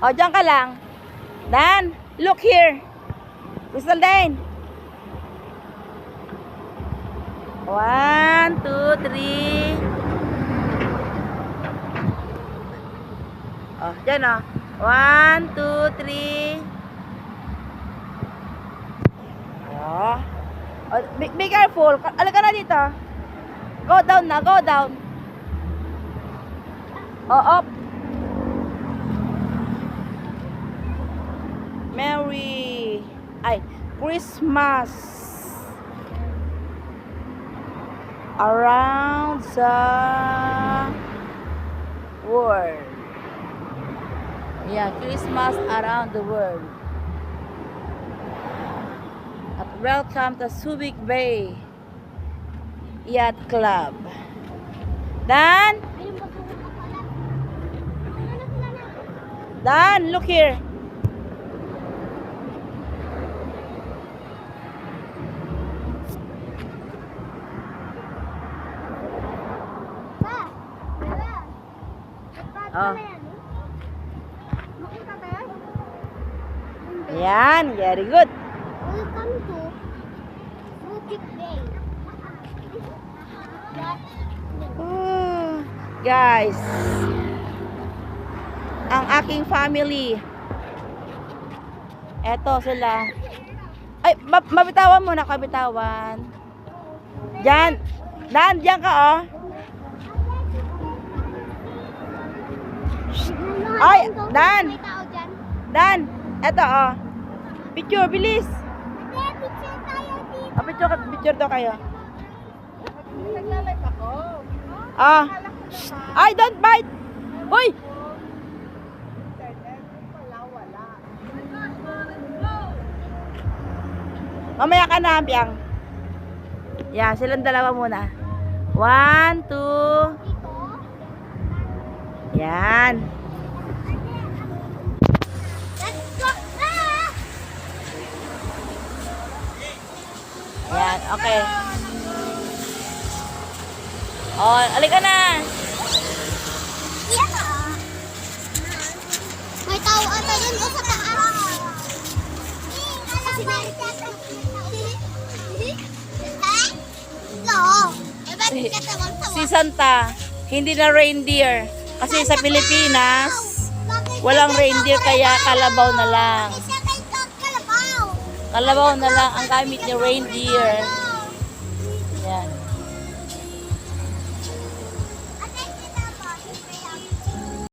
O, dyan ka lang. Dan, look here. Crystal Dane. 1, 2, 3. Oh, dyan o. 1, 2, 3. Oh. Oh, be careful. Alika na dito. Go down na, go down. Oh, up. Merry Christmas around the world. Yeah, Christmas around the world. At welcome to Subic Bay Yacht Club. Dan, look here. Oh. Yan, very good. Welcome to Subic Bay. Oh, guys, ang aking family. Eto sila. Ay, mabitawan muna, kabitawan. Diyan. Dan, diyan ka, oh. Ay, Dan. Dan, eto, oh. Picture, bilis. Picture tayo dito. Oh, picture daw kayo. Naglalike ako. Ah. Ay, don't bite. Uy. Mamaya ka na, Piang. Yeah, silang dalawa muna. 1, 2. Yan. Let's go na! Yan, okay. Oh, alika na. Yan ah. May tao ata dun o sa taas. Kasi no. Si Santa, hindi na reindeer. Kasi sa Pilipinas, walang reindeer kaya kalabaw na lang. Kalabaw na lang ang gamit ni reindeer.